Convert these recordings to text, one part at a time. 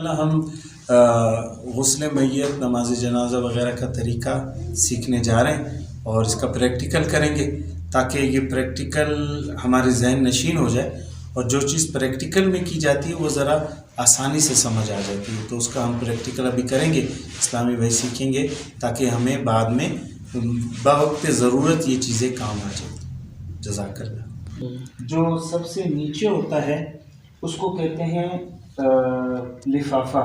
اللہ ہم غسل میت، نماز جنازہ وغیرہ کا طریقہ سیکھنے جا رہے ہیں اور اس کا پریکٹیکل کریں گے تاکہ یہ پریکٹیکل ہمارے ذہن نشین ہو جائے، اور جو چیز پریکٹیکل میں کی جاتی ہے وہ ذرا آسانی سے سمجھ آ جاتی ہے، تو اس کا ہم پریکٹیکل ابھی کریں گے، اسلامی بھائی سیکھیں گے تاکہ ہمیں بعد میں بوقت ضرورت یہ چیزیں کام آ جائیں۔ جزاک اللہ۔ جو سب سے نیچے ہوتا ہے اس کو کہتے ہیں لفافہ،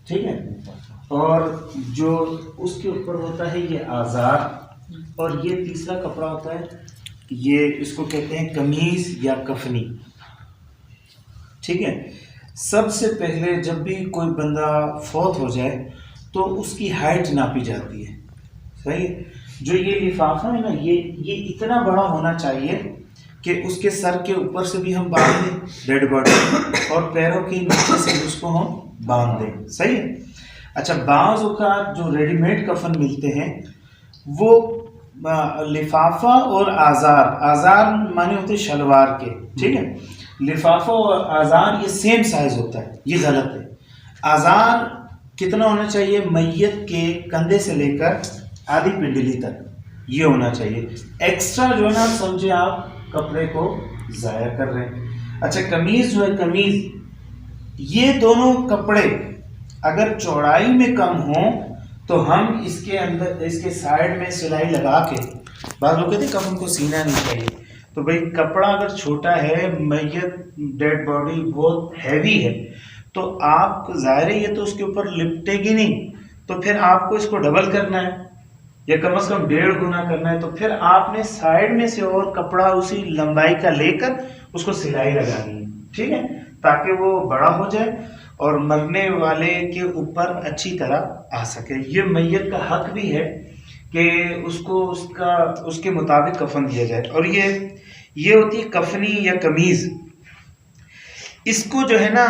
ٹھیک ہے، اور جو اس کے اوپر ہوتا ہے یہ آزار، اور یہ تیسرا کپڑا ہوتا ہے، یہ اس کو کہتے ہیں قمیض یا کفنی، ٹھیک ہے۔ سب سے پہلے جب بھی کوئی بندہ فوت ہو جائے تو اس کی ہائٹ ناپی جاتی ہے، صحیح ہے۔ جو یہ لفافہ ہے نا، یہ اتنا بڑا ہونا چاہیے کہ اس کے سر کے اوپر سے بھی ہم باندھ دیں ڈیڈ باڈی، اور پیروں کے نیچے سے بھی اس کو ہم باندھ دیں، صحیح ہے۔ اچھا، بعض اوقات جو ریڈی میڈ کفن ملتے ہیں وہ لفافہ اور آزار مانے ہوتے شلوار کے، ٹھیک ہے۔ لفافہ اور آزار یہ سیم سائز ہوتا ہے، یہ غلط ہے۔ آزار کتنا ہونا چاہیے؟ میت کے کندھے سے لے کر آدھی پنڈلی تک یہ ہونا چاہیے۔ ایکسٹرا جو ہے نا، سمجھے آپ کپڑے کو ضائع کر رہے ہیں۔ اچھا، قمیض جو ہے، قمیض یہ دونوں کپڑے اگر چوڑائی میں کم ہوں تو ہم اس کے اندر، اس کے سائڈ میں سلائی لگا کے، بعض لوگ کہتے ہیں کفن کو سینا نہیں چاہیے، تو بھئی کپڑا اگر چھوٹا ہے، میت ڈیڈ باڈی بہت ہیوی ہے، تو آپ ظاہر ہے یہ تو اس کے اوپر لپٹے گی نہیں، تو پھر آپ کو اس کو ڈبل کرنا ہے یا کم از کم 1.5 گنا کرنا ہے، تو پھر آپ نے سائڈ میں سے اور کپڑا اسی لمبائی کا لے کر اس کو سلائی لگانی ہے، ٹھیک ہے، تاکہ وہ بڑا ہو جائے اور مرنے والے کے اوپر اچھی طرح آ سکے۔ یہ میت کا حق بھی ہے کہ اس کو اس کے مطابق کفن دیا جائے۔ اور یہ ہوتی ہے کفنی یا قمیض۔ اس کو جو ہے نا،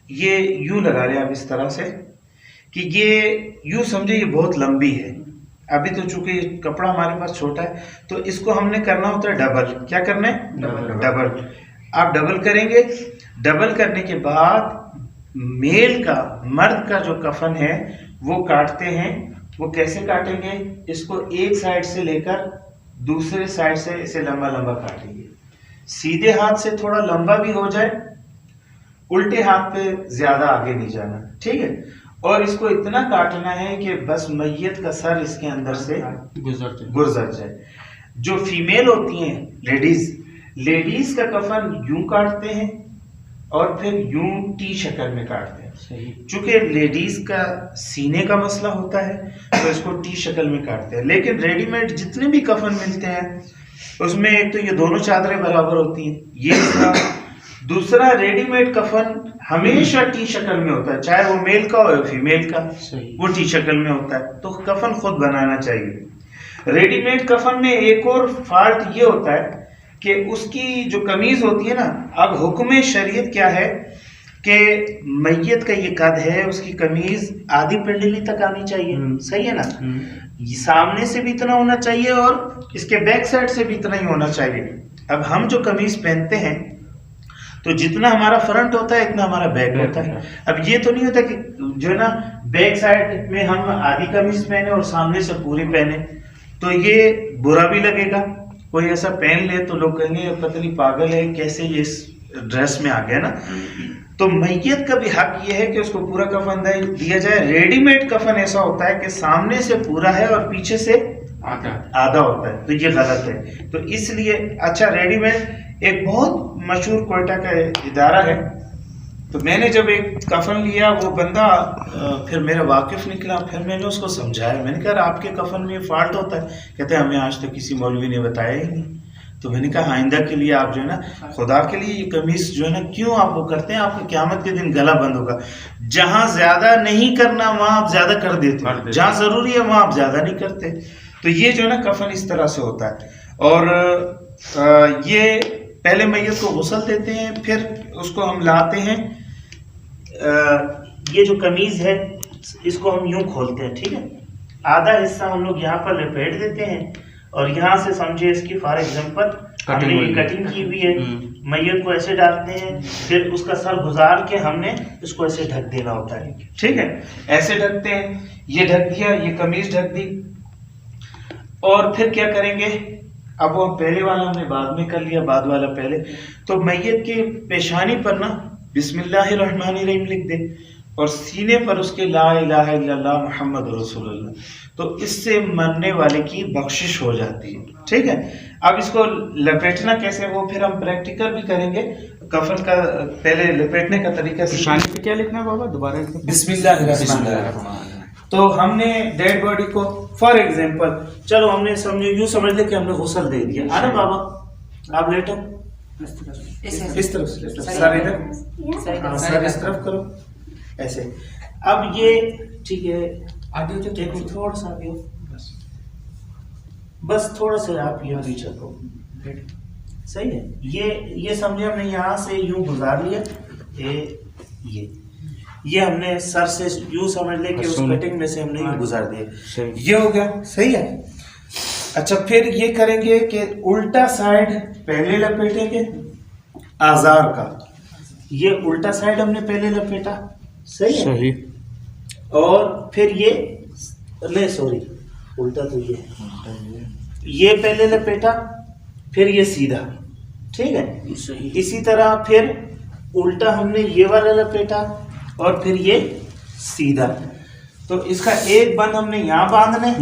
یہ یوں لگا لیں آپ اس طرح سے کہ یہ یوں سمجھے یہ بہت لمبی ہے۔ ابھی تو چونکہ یہ کپڑا ہمارے پاس چھوٹا ہے تو اس کو ہم نے کرنا ہوتا ہے ڈبل۔ کیا کرنا ہے؟ ڈبل۔ آپ ڈبل کریں گے، ڈبل کرنے کے بعد میل کا، مرد کا جو کفن ہے وہ کاٹتے ہیں۔ وہ کیسے کاٹیں گے؟ اس کو ایک سائڈ سے لے کر دوسرے سائڈ سے اسے لمبا لمبا کاٹیں گے، سیدھے ہاتھ سے تھوڑا لمبا بھی ہو جائے، الٹے ہاتھ پہ زیادہ آگے نہیں جانا، ٹھیک ہے۔ اور اس کو اتنا کاٹنا ہے کہ بس میت کا سر اس کے اندر سے گزر جائے۔ جو فیمیل ہوتی ہیں، لیڈیز کا کفن یوں کاٹتے ہیں اور پھر یوں ٹی شکل میں کاٹتے ہیں۔ چونکہ لیڈیز کا سینے کا مسئلہ ہوتا ہے تو اس کو ٹی شکل میں کاٹتے ہیں، لیکن ریڈی میڈ جتنے بھی کفن ملتے ہیں اس میں ایک تو یہ دونوں چادریں برابر ہوتی ہیں، یہ دوسرا ریڈی میڈ کفن ہمیشہ ٹی شکل میں ہوتا ہے، چاہے وہ میل کا ہو یا فیمیل کا، وہ ٹی شکل میں ہوتا ہے، تو کفن خود بنانا چاہیے۔ ریڈی میڈ کفن میں ایک اور فالٹ یہ ہوتا ہے کہ اس کی جو قمیض ہوتی ہے نا، اب حکم شریعت کیا ہے کہ میت کا یہ قد ہے، اس کی قمیض آدھی پنڈلی تک آنی چاہیے، صحیح ہے نا، سامنے سے بھی اتنا ہونا چاہیے اور اس کے بیک سائڈ سے بھی اتنا ہی ہونا چاہیے۔ اب ہم جو قمیض پہنتے ہیں تو جتنا ہمارا فرنٹ ہوتا ہے اتنا ہمارا بیک ہوتا ہے۔ اب یہ تو نہیں ہوتا کہ جو ہے نا بیک سائڈ میں ہم آدھی قمیض پہنے اور سامنے سے پوری پہنے، تو یہ برا بھی لگے گا۔ کوئی ایسا پہن لے تو لوگ کہیں گے پتہ نہیں پاگل ہے، کیسے یہ اس ڈریس میں آ گیا نا۔ تو میت کا بھی حق یہ ہے کہ اس کو پورا کفن دیا جائے۔ ریڈی میڈ کفن ایسا ہوتا ہے کہ سامنے سے پورا ہے اور پیچھے سے آدھا ہوتا ہے، تو یہ غلط ہے۔ تو اس لیے اچھا، ریڈی میڈ ایک بہت مشہور کوئٹہ کا ادارہ ہے، تو میں نے جب ایک کفن لیا، وہ بندہ پھر میرا واقف نکلا، پھر میں نے اس کو سمجھایا، میں نے کہا آپ کے کفن میں یہ فالٹ ہوتا ہے، کہتے ہیں ہمیں آج تک کسی مولوی نے بتایا ہی نہیں۔ تو میں نے کہا آئندہ کے لیے آپ جو ہے نا، خدا کے لیے یہ قمیص جو ہے نا کیوں آپ وہ کرتے ہیں؟ آپ کو قیامت کے دن گلا بند ہوگا۔ جہاں زیادہ نہیں کرنا وہاں آپ زیادہ کر دیتے ہیں، جہاں ضروری ہے وہاں آپ زیادہ نہیں کرتے۔ تو یہ جو ہے نا کفن اس طرح سے ہوتا ہے۔ اور یہ پہلے میت کو غسل دیتے ہیں، پھر اس کو ہم لاتے ہیں، یہ جو قمیض ہے اس کو ہم یوں کھولتے ہیں، ٹھیک ہے، آدھا حصہ ہم لوگ یہاں پر لپیٹ دیتے ہیں اور یہاں سے سمجھے اس کی فار ایگزامپل ہم نے یہ کٹنگ کی ہوئی ہے، میت کو ایسے ڈالتے ہیں، پھر اس کا سر گزار کے ہم نے اس کو ایسے ڈھک دینا ہوتا ہے، ٹھیک ہے، ایسے ڈھکتے ہیں، یہ ڈھک دیا، یہ قمیض ڈھک دی، اور پھر کیا کریں گے، اب وہ پہلے والا ہم نے بعد میں کر لیا، بعد والا پہلے، تو میت کے پیشانی پر نا بسم اللہ الرحمن الرحیم لکھ دے، اور سینے پر اس کے لا الہ الا اللہ محمد رسول اللہ، تو اس سے مرنے والے کی بخشش ہو جاتی ہے، ٹھیک ہے۔ اب اس کو لپیٹنا کیسے، وہ پھر ہم پریکٹیکل بھی کریں گے، کفن کا پہلے لپیٹنے کا طریقہ پیشانی پہ کیا لکھنا ہے بابا دوبارہ؟ بسم اللہ الرحمن الرحیم۔ تو ہم نے ڈیڈ باڈی کو فار ایگزامپل، چلو ہم نے سمجھے یوں سمجھ لے کہ ہم نے غسل دے دیا، آنا بابا آپ لیٹو، اس طرف سے لیٹو، سر ادھر، سر اس طرف کرو ایسے۔ اب یہ ٹھیک ہے، آگے تھوڑا سا آگے، بس تھوڑا سا آپ یہاں بھی چلو، صحیح ہے۔ یہ سمجھے ہم نے یہاں سے یوں گزار لیا، یہ ہم نے سر سے یوں سمجھ لے کہ اس کٹنگ میں سے ہم نے یوں گزار دیا، یہ ہو گیا، صحیح ہے۔ اچھا پھر یہ کریں گے کہ الٹا سائڈ پہلے لپیٹیں گے آزار کا، یہ الٹا سائڈ ہم نے پہلے لپیٹا، صحیح ہے، اور پھر یہ نہیں سوری الٹا تو یہ پہلے لپیٹا، پھر یہ سیدھا، ٹھیک ہے، اسی طرح پھر الٹا ہم نے یہ والا لپیٹا اور پھر یہ سیدھا۔ تو اس کا ایک بند ہم نے یہاں باندھنا ہے،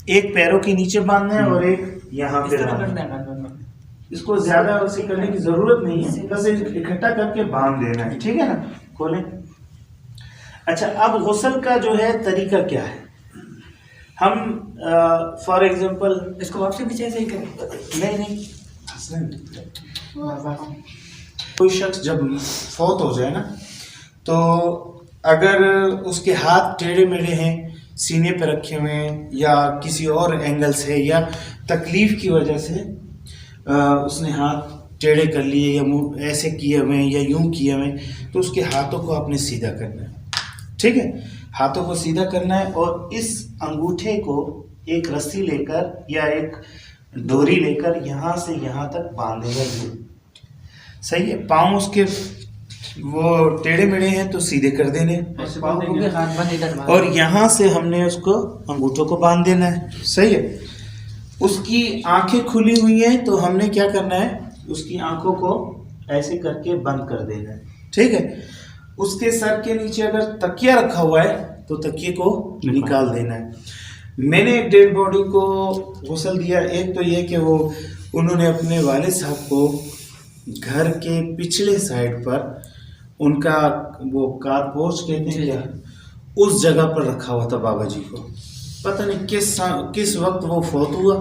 ایک پیروں کے نیچے باندھنا ہے اور ایک یہاں پہ باندھنا ہے۔ اس کو زیادہ اسے کرنے کی ضرورت نہیں ہے، بس اکٹھا کر کے باندھ دینا ہے، ٹھیک ہے نا، کھولیں۔ اچھا اب غسل کا جو ہے طریقہ کیا ہے، ہم فار ایگزامپل اس کو واپسی پیچھے سے ہی کریں، نہیں کوئی شخص جب فوت ہو جائے نا، تو اگر اس کے ہاتھ ٹیڑھے میڑھے ہیں، سینے پہ رکھے ہوئے ہیں، یا کسی اور اینگل سے یا تکلیف کی وجہ سے اس نے ہاتھ ٹیڑھے کر لیے یا منہ ایسے کیے ہوئے ہیں یا یوں کیے ہوئے ہیں، تو اس کے ہاتھوں کو آپ نے سیدھا کرنا ہے، ٹھیک ہے، ہاتھوں کو سیدھا کرنا ہے، اور اس انگوٹھے کو ایک رسی لے کر یا ایک ڈوری لے کر یہاں سے یہاں تک باندھے گا، صحیح ہے، پاؤں اس کے وہ ٹیڑھے میڑھے ہیں تو سیدھے کر دینے، اور یہاں سے ہم نے اس کو انگوٹھوں کو باندھ دینا ہے، صحیح ہے۔ اس کی آنکھیں کھلی ہوئی ہیں تو ہم نے کیا کرنا ہے، اس کی آنکھوں کو ایسے کر کے بند کر دینا ہے، ٹھیک ہے۔ اس کے سر کے نیچے اگر تکیہ رکھا ہوا ہے تو تکیے کو نکال دینا ہے۔ میں نے ایک ڈیڈ باڈی کو غسل دیا، ایک تو یہ کہ وہ انہوں نے اپنے والد صاحب کو گھر کے پچھلے سائڈ پر ان کا وہ کار پورچ کہتے ہیں کیا، اس جگہ پر رکھا ہوا تھا بابا جی کو، پتہ نہیں کس وقت وہ فوت ہوا،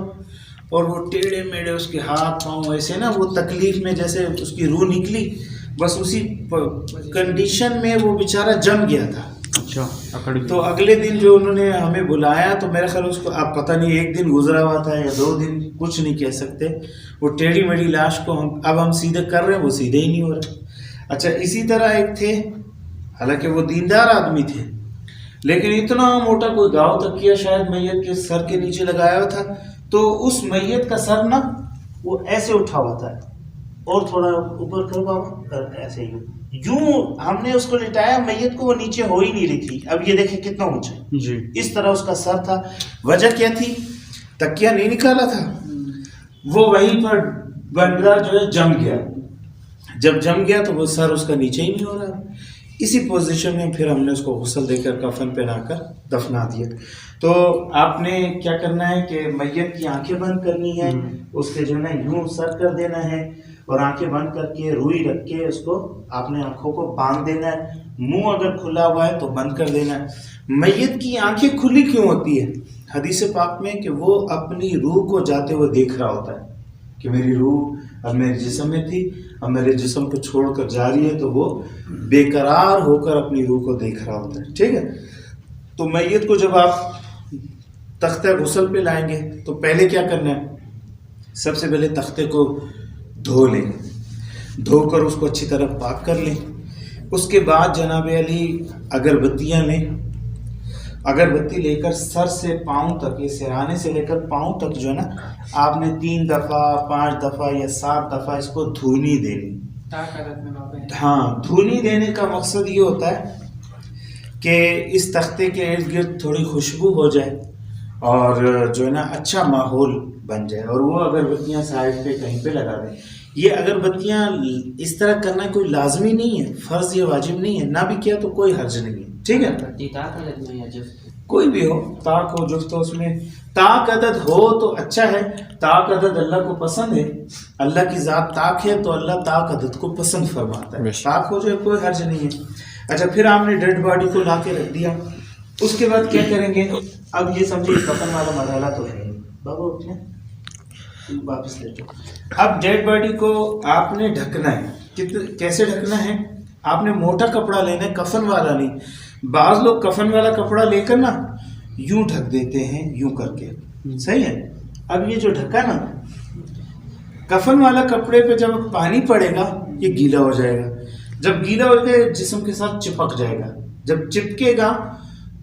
اور وہ ٹیڑھے میڑھے اس کے ہاتھ پاؤں ایسے نا، وہ تکلیف میں جیسے اس کی روح نکلی، بس اسی کنڈیشن میں وہ بیچارہ جم گیا تھا۔ تو اگلے دن جو انہوں نے ہمیں بلایا تو میرا خیال اس کو آپ پتہ نہیں ایک دن گزرا ہوا تھا یا 2 دن، کچھ نہیں کہہ سکتے، وہ ٹیڑھی میڑھی لاش کو ہم سیدھے کر رہے ہیں، وہ سیدھے ہی نہیں ہو رہا۔ اچھا اسی طرح ایک تھے، حالانکہ وہ دیندار آدمی تھے، لیکن اتنا موٹا کوئی گاؤ تکیہ شاید میت کے سر کے نیچے لگایا ہوا تھا، تو اس میت کا سر نا وہ ایسے اٹھا ہوا تھا، اور تھوڑا اوپر کرو بابا، ایسے یوں ہم نے اس کو لٹایا، میت کو وہ نیچے ہو ہی نہیں رہی تھی، اب یہ دیکھیں کتنا اونچا جی، اس طرح اس کا سر تھا۔ وجہ کیا تھی، تکیہ نہیں نکالا تھا، وہ وہیں پر بندہ جو ہے جم گیا، جب جم گیا تو وہ سر اس کا نیچے ہی نہیں ہو رہا، اسی پوزیشن میں پھر ہم نے اس کو غسل دے کر کفن پہنا کر دفنا دیا۔ تو آپ نے کیا کرنا ہے کہ میت کی آنکھیں بند کرنی ہے، اس کے جو ہے نا یوں سر کر دینا ہے، اور آنکھیں بند کر کے روئی رکھ کے اس کو آپ نے آنکھوں کو باندھ دینا ہے، منہ اگر کھلا ہوا ہے تو بند کر دینا ہے۔ میت کی آنکھیں کھلی کیوں ہوتی ہے حدیث پاک میں، کہ وہ اپنی روح کو جاتے ہوئے دیکھ رہا ہوتا ہے کہ میری روح اب میرے جسم میں تھی، اب میرے جسم کو چھوڑ کر جا رہی ہے، تو وہ بے قرار ہو کر اپنی روح کو دیکھ رہا ہوتا ہے، ٹھیک ہے۔ تو میت کو جب آپ تختہ غسل پہ لائیں گے تو پہلے کیا کرنا ہے، سب سے پہلے تختے کو دھو لیں، دھو کر اس کو اچھی طرح پاک کر لیں، اس کے بعد جناب علی اگربتیاں لیں اگربتی لے کر سر سے پاؤں تک، یہ سرانے سے لے کر پاؤں تک جو ہے نا آپ نے 3 دفعہ 5 دفعہ یا 7 دفعہ اس کو دھونی دینی. ہاں، دھونی دینے کا مقصد یہ ہوتا ہے کہ اس تختے کے ارد گرد تھوڑی خوشبو ہو جائے اور جو ہے نا اچھا ماحول بن جائے. اور وہ اگربتیاں سائڈ پہ کہیں پہ لگا دیں. یہ اگربتیاں اس طرح کرنا کوئی لازمی نہیں ہے، فرض یا واجب نہیں ہے، نہ بھی کیا تو کوئی حرج نہیں ہے. ٹھیک ہے، کوئی بھی ہو، طاق ہو جفت ہو، اس میں طاق عدد ہو تو اچھا ہے. طاق عدد اللہ کو پسند ہے، اللہ کی ذات طاق ہے تو اللہ طاق عدد کو پسند فرماتا ہے. طاق ہو جائے کوئی حرج نہیں ہے. اچھا، پھر آپ نے ڈیڈ باڈی کو لا کے رکھ دیا. اس کے بعد کیا کریں گے؟ اب یہ سمجھے کفن والا مرحلہ تو ہے بابا، اٹھنے واپس لے جاؤ. اب ڈیڈ باڈی کو آپ نے ڈھکنا ہے. کیسے ڈھکنا ہے؟ آپ نے موٹا کپڑا لینا ہے، کفن والا نہیں. بعض لوگ کفن والا کپڑا لے کر نا یوں ڈھک دیتے ہیں، یوں کر کے. صحیح ہے. اب یہ جو ڈھکا نا، کفن والا کپڑے پہ جب پانی پڑے گا یہ گیلا ہو جائے گا. جب گیلا ہو جائے جسم کے ساتھ چپک جائے گا. جب چپکے گا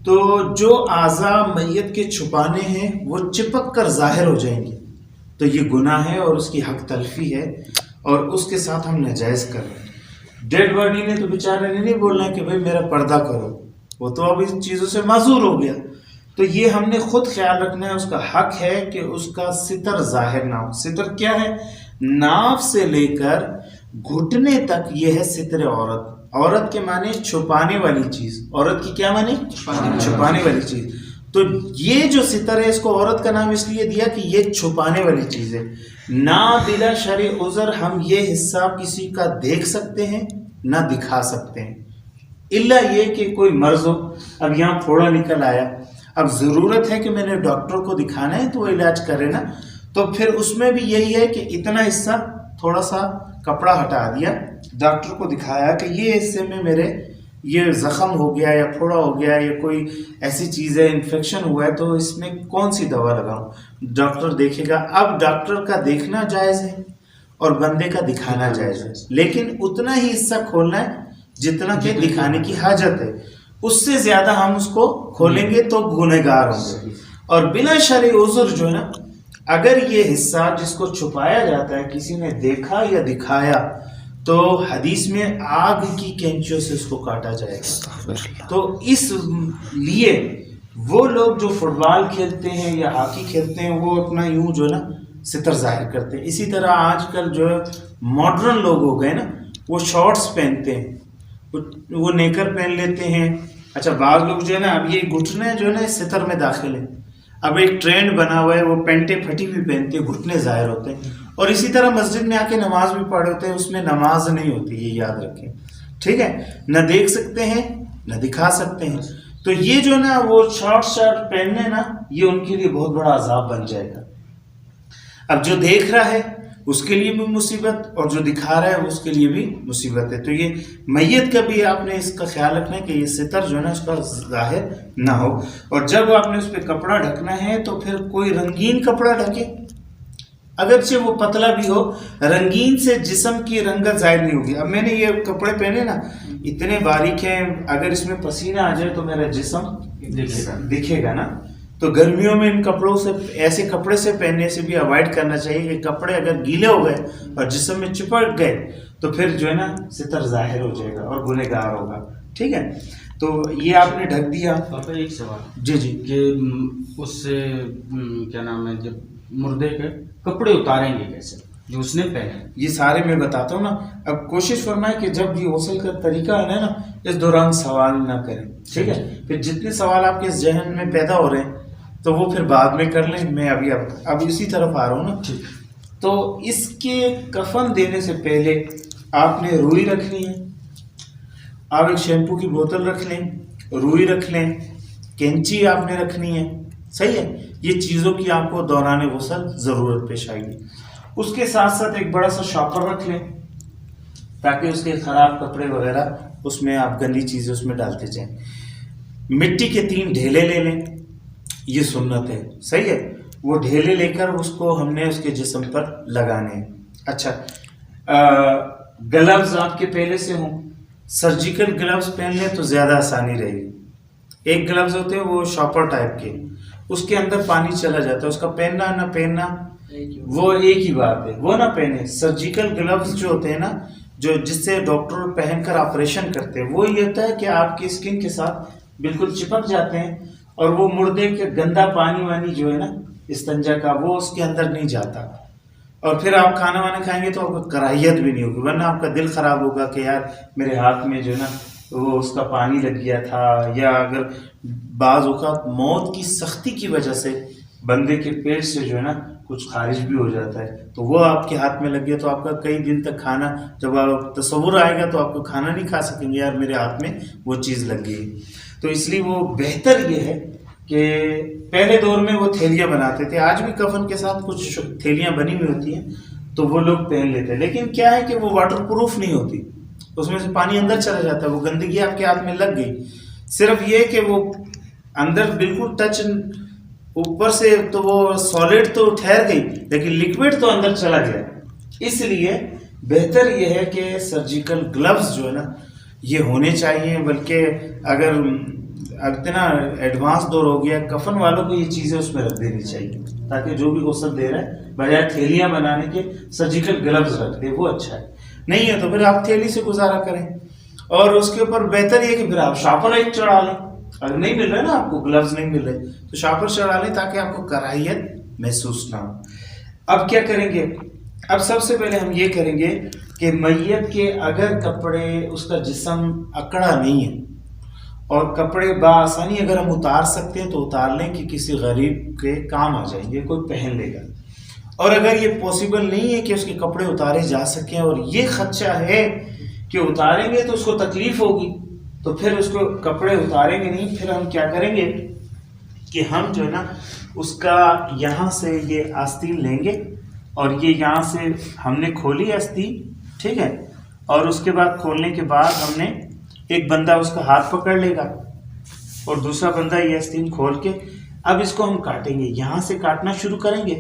تو جو اعضاء میت کے چھپانے ہیں وہ چپک کر ظاہر ہو جائیں گے. تو یہ گناہ ہے اور اس کی حق تلفی ہے اور اس کے ساتھ ہم ناجائز کر رہے ہیں. ڈیڈ باڈی نے تو بیچارے نے نہیں بولنا کہ بھائی میرا پردہ کرو، وہ تو اب ان چیزوں سے معذور ہو گیا. تو یہ ہم نے خود خیال رکھنا ہے. اس کا حق ہے کہ اس کا ستر ظاہر نہ ہو. ستر کیا ہے؟ ناف سے لے کر گھٹنے تک یہ ہے ستر عورت. عورت کے معنی چھپانے والی چیز. عورت کی کیا معنی؟ چھپانے والی چیز. تو یہ جو ستر ہے اس کو عورت کا نام اس لیے دیا کہ یہ چھپانے والی چیز ہے. نہ بلا شرع عذر ہم یہ حصہ کسی کا دیکھ سکتے ہیں نہ دکھا سکتے ہیں، الا یہ کہ کوئی مرض ہو. اب یہاں پھوڑا نکل آیا، اب ضرورت ہے کہ میں نے ڈاکٹر کو دکھانا ہے تو وہ علاج کرے نا. تو پھر اس میں بھی یہی ہے کہ اتنا حصہ تھوڑا سا کپڑا ہٹا دیا، ڈاکٹر کو دکھایا کہ یہ حصے میں میرے یہ زخم ہو گیا یا پھوڑا ہو گیا یا کوئی ایسی چیز ہے، انفیکشن ہوا ہے، تو اس میں کون سی دوا لگاؤں. ڈاکٹر دیکھے گا. اب ڈاکٹر کا دیکھنا جائز ہے اور بندے کا دکھانا جائز ہے، لیکن اتنا ہی حصہ کھولنا ہے جتنا کہ دکھانے کی حاجت ہے. اس سے زیادہ ہم اس کو کھولیں گے تو گنہگار ہوں گے. اور بلا شرع عذر جو ہے نا، اگر یہ حصہ جس کو چھپایا جاتا ہے کسی نے دیکھا یا دکھایا تو حدیث میں آگ کی کینچیوں سے اس کو کاٹا جائے گا. تو اس لیے وہ لوگ جو فٹ بال کھیلتے ہیں یا ہاکی کھیلتے ہیں وہ اپنا یوں جو ہے نا ستر ظاہر کرتے ہیں. اسی طرح آج کل جو ماڈرن لوگ ہو گئے نا، وہ شارٹس پہنتے ہیں، وہ نیکر پہن لیتے ہیں. اچھا، بعض لوگ جو ہے نا اب یہ گھٹنے جو ہے نا اس ستر میں داخل ہیں. اب ایک ٹرینڈ بنا ہوا ہے، وہ پینٹیں پھٹی ہوئی پہنتے ہیں، گھٹنے ظاہر ہوتے ہیں. اور اسی طرح مسجد میں آ کے نماز بھی پڑھ ہوتے ہیں، اس میں نماز نہیں ہوتی، یہ یاد رکھیں. ٹھیک ہے، نہ دیکھ سکتے ہیں نہ دکھا سکتے ہیں. تو یہ جو نا وہ شارٹ پہننے نا، یہ ان کے لیے بہت بڑا عذاب بن جائے گا. اب جو دیکھ رہا ہے اس کے لیے بھی مصیبت اور جو دکھا رہا ہے اس کے لیے بھی مصیبت ہے. تو یہ میت کا بھی آپ نے اس کا خیال رکھنا ہے کہ یہ ستر جو ہے نا اس کا ظاہر نہ ہو. اور جب آپ نے اس پہ کپڑا ڈھکنا ہے تو پھر کوئی رنگین کپڑا ڈھکے، اگرچہ وہ پتلا بھی ہو. رنگین سے جسم کی رنگت ظاہر نہیں ہوگی. اب میں نے یہ کپڑے پہنے نا اتنے باریک ہیں، اگر اس میں پسینہ آ جائے تو میرا جسم دکھے گا نا. تو گرمیوں میں ان کپڑوں سے، ایسے کپڑے سے پہننے سے بھی اوائڈ کرنا چاہیے کہ کپڑے اگر گیلے ہو گئے اور جسم میں چپک گئے تو پھر جو ہے نا ستر ظاہر ہو جائے گا اور گنہگار ہوگا. ٹھیک ہے، تو یہ آپ نے ڈھک دیا. پاپا ایک سوال. جی کہ اس سے کیا نام ہے، جب مردے کے کپڑے اتاریں گے کیسے جو اس نے پہنے؟ یہ سارے میں بتاتا ہوں نا. اب کوشش فرمائیں کہ جب یہ غسل کا طریقہ ہے نا اس دوران سوال نہ کریں. ٹھیک ہے، پھر جتنے سوال آپ کے ذہن میں پیدا ہو رہے ہیں تو وہ پھر بعد میں کر لیں. میں اب اسی طرف آ رہا ہوں نا. تو اس کے کفن دینے سے پہلے آپ نے روئی رکھنی ہے. آپ ایک شیمپو کی بوتل رکھ لیں، روئی رکھ لیں، کینچی آپ نے رکھنی ہے. صحیح ہے، یہ چیزوں کی آپ کو دوران غسل ضرورت پیش آئے گی. اس کے ساتھ ساتھ ایک بڑا سا شاپر رکھ لیں تاکہ اس کے خراب کپڑے وغیرہ اس میں آپ گندی چیزیں اس میں ڈالتے جائیں. مٹی کے 3 ڈھیلے لے لیں، یہ سنت ہے. صحیح ہے، وہ ڈھیلے لے کر اس کو ہم نے اس کے جسم پر لگانے ہیں. اچھا، گلوز آپ کے پہلے سے ہوں، سرجیکل گلوز پہن لیں تو زیادہ آسانی رہے گی. ایک گلوز ہوتے ہیں وہ شاپر ٹائپ کے، اس کے اندر پانی چلا جاتا ہے، اس کا پہننا نہ پہننا وہ ایک ہی بات ہے، وہ نہ پہنے۔ سرجیکل گلوز جو ہوتے ہیں نا، جو جس سے ڈاکٹر پہن کر آپریشن کرتے ہیں، وہ یہ ہوتا ہے کہ آپ کی اسکن کے ساتھ بالکل چپک جاتے ہیں اور وہ مردے کے گندا پانی وانی جو ہے نا استنجا کا، وہ اس کے اندر نہیں جاتا، اور پھر آپ کھانا وانا کھائیں گے تو آپ کو کراہیت بھی نہیں ہوگی، ورنہ آپ کا دل خراب ہوگا کہ یار میرے ہاتھ میں جو ہے نا وہ اس کا پانی لگ گیا تھا، یا اگر بعض اوقات موت کی سختی کی وجہ سے بندے کے پیٹ سے جو ہے نا کچھ خارج بھی ہو جاتا ہے، تو وہ آپ کے ہاتھ میں لگ گیا تو آپ کا کئی دن تک کھانا، جب آپ تصور آئے گا تو آپ کو کھانا نہیں کھا سکیں گے، یار میرے ہاتھ میں وہ چیز لگ گئی۔ تو اس لیے وہ بہتر یہ ہے کہ پہلے دور میں وہ تھیلیاں بناتے تھے، آج بھی کفن کے ساتھ کچھ تھیلیاں بنی ہوئی ہوتی ہیں تو وہ لوگ پہن لیتے ہیں، لیکن کیا ہے کہ وہ واٹر پروف نہیں ہوتی، اس میں سے پانی اندر چلا جاتا ہے، وہ گندگی آپ کے ہاتھ میں لگ گئی، صرف یہ کہ وہ اندر بالکل ٹچ، اوپر سے تو وہ سالڈ تو ٹھہر گئی لیکن لکوڈ تو اندر چلا گیا۔ اس لیے بہتر یہ ہے کہ سرجیکل گلوز جو ہے نا یہ ہونے چاہیے، بلکہ اگر اتنا ایڈوانس دور ہو گیا، کفن والوں کو یہ چیزیں اس میں رکھ دینی چاہیے تاکہ جو بھی غسل دے رہا ہے بجائے تھیلیاں بنانے کے سرجیکل گلوز رکھ دے، وہ اچھا ہے۔ نہیں ہے تو پھر آپ تھیلی سے گزارا کریں، اور اس کے اوپر بہتر یہ کہ پھر آپ شاپر ایک چڑھا لیں، اگر نہیں مل رہا نا آپ کو گلوز نہیں مل رہے تو شاپر چڑھا لیں تاکہ آپ کو کراہیت محسوس نہ ہو۔ اب کیا کریں گے؟ اب سب سے پہلے ہم یہ کریں گے کہ میت کے اگر کپڑے، اس کا جسم اکڑا نہیں ہے اور کپڑے بآسانی اگر ہم اتار سکتے ہیں تو اتار لیں کہ کسی غریب کے کام آ جائیں گے، کوئی پہن لے گا، اور اگر یہ پاسبل نہیں ہے کہ اس کے کپڑے اتارے جا سکیں اور یہ خدشہ ہے کہ اتاریں گے تو اس کو تکلیف ہوگی، تو پھر اس کو کپڑے اتاریں گے نہیں، پھر ہم کیا کریں گے کہ ہم جو ہے نا اس کا یہاں سے یہ آستین لیں گے، اور یہ یہاں سے ہم نے کھولی آستین، ٹھیک ہے، اور اس کے بعد کھولنے کے بعد ہم نے ایک بندہ اس کا ہاتھ پکڑ لے گا اور دوسرا بندہ یہ آستین کھول کے اب اس کو ہم کاٹیں گے، یہاں سے کاٹنا شروع کریں گے،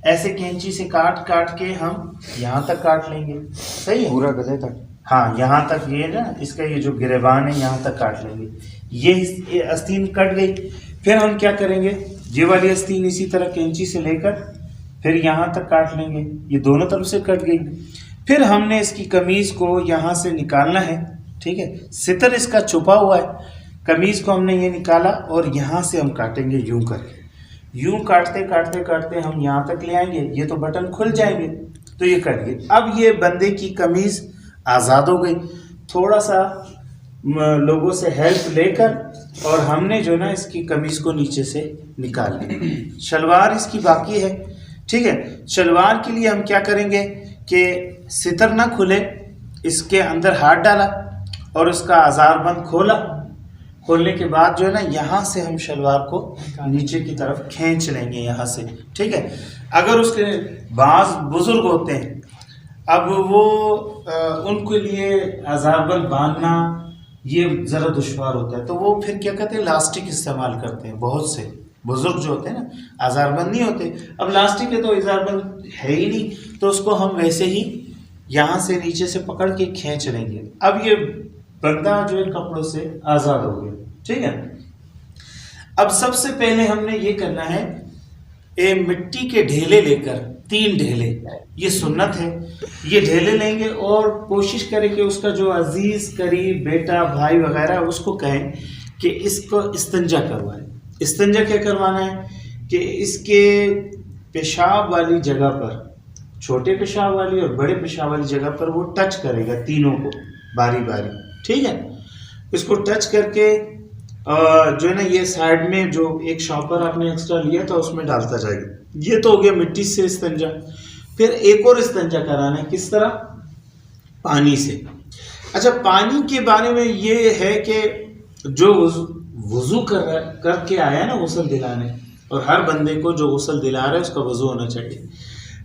ایسے کینچی سے کاٹ کے ہم یہاں تک کاٹ لیں گے، صحیح ہے، پورا گلے تک، ہاں یہاں تک، یہ نا اس کا یہ جو گریبان ہے یہاں تک کاٹ لیں گے، یہ آستین کٹ گئی۔ پھر ہم کیا کریں گے، یہ والی آستین اسی طرح کینچی سے لے کر پھر یہاں تک کاٹ لیں گے، یہ دونوں طرف سے کٹ گئی۔ پھر ہم نے اس کی قمیض کو یہاں سے نکالنا ہے، ٹھیک ہے، ستر اس کا چھپا ہوا ہے، قمیض کو ہم نے یہ نکالا اور یہاں سے ہم کاٹیں گے یوں کر کے، یوں کاٹتے ہم یہاں تک لے آئیں گے، یہ تو بٹن کھل جائیں گے، تو یہ کٹ گئے۔ اب یہ بندے کی قمیض آزاد ہو گئی، تھوڑا سا لوگوں سے ہیلپ لے کر اور ہم نے جو نا اس کی قمیض کو نیچے سے نکال لی۔ شلوار اس کی باقی ہے، ٹھیک ہے، شلوار کے لیے ہم کیا کریں گے کہ ستر نہ کھلے، اس کے اندر ہاتھ ڈالا اور اس کا آزار بند کھولا، کھولنے کے بعد جو ہے نا یہاں سے ہم شلوار کو نیچے کی طرف کھینچ لیں گے یہاں سے، ٹھیک ہے۔ اگر اس کے بعض بزرگ ہوتے ہیں، اب وہ ان کے لیے آزار بند باندھنا یہ ذرا دشوار ہوتا ہے، تو وہ پھر کیا کہتے ہیں، لاسٹک استعمال کرتے ہیں، بہت سے بزرگ جو ہوتے ہیں نا آزار بند نہیں ہوتے، اب لاسٹک ہے تو آزار بند ہے ہی نہیں، تو اس کو ہم ویسے ہی یہاں سے نیچے سے پکڑ کے کھینچ لیں گے۔ اب یہ بندہ جو ہے کپڑوں سے آزاد ہو گیا، ٹھیک ہے۔ اب سب سے پہلے ہم نے یہ کرنا ہے، مٹی کے ڈھیلے لے کر، 3 ڈھیلے، یہ سنت ہے، یہ ڈھیلے لیں گے اور کوشش کریں کہ اس کا جو عزیز قریب بیٹا بھائی وغیرہ اس کو کہیں کہ اس کو استنجا کروائے۔ استنجا کیا کروانا ہے کہ اس کے پیشاب والی جگہ پر، چھوٹے پیشاب والی اور بڑے پیشاب والی جگہ پر وہ ٹچ کرے گا تینوں کو باری باری، ٹھیک ہے، اس کو ٹچ کر کے جو ہے نا یہ سائڈ میں جو ایک شاپر آپ نے ایکسٹرا لیا تھا اس میں ڈالتا جائے گا۔ یہ تو ہو گیا مٹی سے استنجا۔ پھر ایک اور استنجا کرانا ہے، کس طرح؟ پانی سے۔ اچھا، پانی کے بارے میں یہ ہے کہ جو وضو کر کے آیا نا غسل دلانے، اور ہر بندے کو جو غسل دلا رہا ہے اس کا وضو ہونا چاہیے۔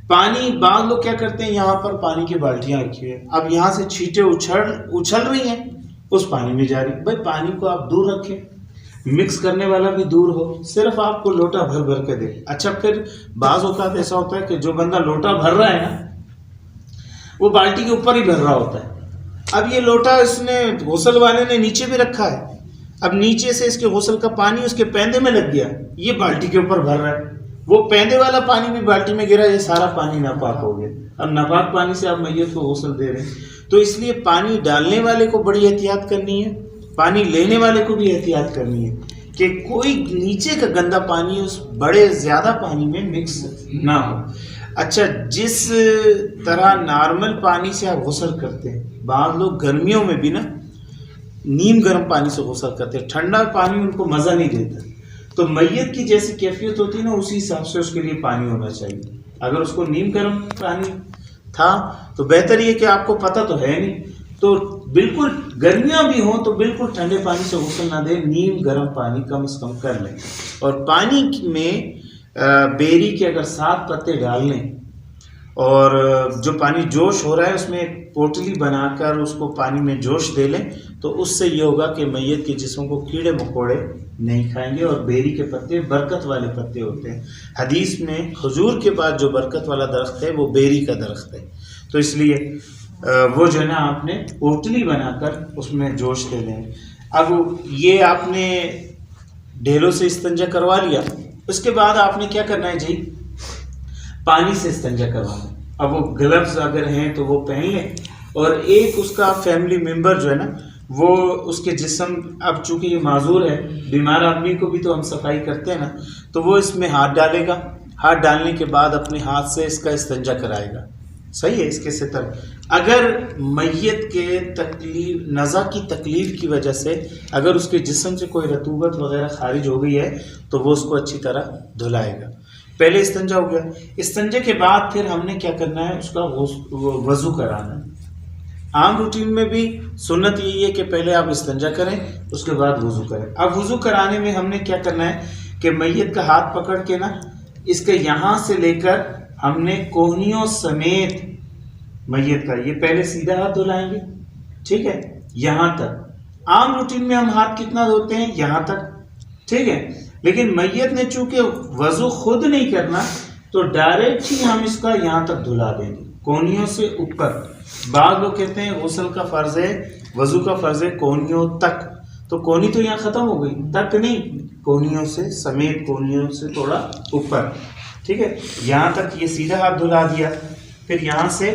پانی، بعض لوگ کیا کرتے ہیں، یہاں پر پانی کی بالٹیاں رکھی ہوئی ہیں، اب یہاں سے چھینٹیں اچھل رہی ہیں اس پانی میں جا رہی، بھائی پانی کو آپ دور رکھیں، مکس کرنے والا بھی دور ہو، صرف آپ کو لوٹا بھر بھر کے دے۔ اچھا، پھر بعض اوقات ایسا ہوتا ہے کہ جو بندہ لوٹا بھر رہا ہے نا وہ بالٹی کے اوپر ہی بھر رہا ہوتا ہے، اب یہ لوٹا اس نے غسل والے نے نیچے بھی رکھا ہے، اب نیچے سے اس کے غسل کا پانی اس کے پیندے میں لگ گیا، یہ بالٹی کے اوپر بھر رہا ہے، وہ پیندے والا پانی بھی بالٹی میں گرا، یہ سارا پانی ناپاک ہو گیا. اب ناپاک پانی سے آپ میت کو غسل دے رہے ہیں، تو اس لیے پانی ڈالنے والے کو بڑی احتیاط کرنی ہے، پانی لینے والے کو بھی احتیاط کرنی ہے کہ کوئی نیچے کا گندا پانی اس بڑے زیادہ پانی میں مکس نہ ہو. اچھا، جس طرح نارمل پانی سے آپ غسل کرتے ہیں، بعض لوگ گرمیوں میں بھی نا نیم گرم پانی سے غسل کرتے ہیں، ٹھنڈا پانی ان کو مزہ نہیں دیتا. تو میت کی جیسی کیفیت ہوتی ہے نا، اسی حساب سے اس کے لیے پانی ہونا چاہیے. اگر اس کو نیم گرم پانی تھا تو بہتر یہ کہ آپ کو پتہ تو ہے نہیں، تو بالکل گرمیاں بھی ہوں تو بالکل ٹھنڈے پانی سے غسل نہ دیں، نیم گرم پانی کم از کم کر لیں. اور پانی میں بیری کے اگر 7 پتے ڈال لیں اور جو پانی جوش ہو رہا ہے اس میں ایک پوٹلی بنا کر اس کو پانی میں جوش دے لیں، تو اس سے یہ ہوگا کہ میت کے جسم کو کیڑے مکوڑے نہیں کھائیں گے. اور بیری کے پتے برکت والے پتے ہوتے ہیں، حدیث میں کھجور کے بعد جو برکت والا درخت ہے وہ بیری کا درخت ہے. تو اس لیے وہ جو ہے نا آپ نے پوٹلی بنا کر اس میں جوش دے لیں. اب یہ آپ نے ڈھیلوں سے استنجا کروا لیا، اس کے بعد آپ نے کیا کرنا ہے جی، پانی سے استنجا کروانا. اب وہ گلوز اگر ہیں تو وہ پہن لیں، اور ایک اس کا فیملی ممبر جو ہے نا وہ اس کے جسم، اب چونکہ یہ معذور ہے، بیمار آدمی کو بھی تو ہم صفائی کرتے ہیں نا، تو وہ اس میں ہاتھ ڈالے گا. ہاتھ ڈالنے کے بعد اپنے ہاتھ سے اس کا استنجا کرائے گا. صحیح ہے. اس کے ستر اگر میت کے تکلیف نزع کی تکلیف کی وجہ سے اگر اس کے جسم سے کوئی رطوبت وغیرہ خارج ہو گئی ہے تو وہ اس کو اچھی طرح دھلائے گا. پہلے استنجا ہو گیا، استنجے کے بعد پھر ہم نے کیا کرنا ہے، اس کا وضو کرانا ہے. عام روٹین میں بھی سنت یہی ہے کہ پہلے آپ استنجا کریں اس کے بعد وضو کریں. اب وضو کرانے میں ہم نے کیا کرنا ہے کہ میت کا ہاتھ پکڑ کے نا اس کے یہاں سے لے کر ہم نے کوہنیوں سمیت میت کا یہ پہلے سیدھا ہاتھ دھلائیں گے، ٹھیک ہے، یہاں تک. عام روٹین میں ہم ہاتھ کتنا دھوتے ہیں، یہاں تک، ٹھیک ہے. لیکن میت نے چونکہ وضو خود نہیں کرنا تو ڈائریکٹ ہی ہم اس کا یہاں تک دھلا دیں گے، کونیوں سے اوپر. بعض لوگ کہتے ہیں غسل کا فرض ہے، وضو کا فرض ہے کونیوں تک، تو کونی تو یہاں ختم ہو گئی، تک نہیں، کونیوں سے سمیت، کونیوں سے تھوڑا اوپر، ٹھیک ہے. یہاں تک یہ سیدھا ہاتھ دھلا دیا، پھر یہاں سے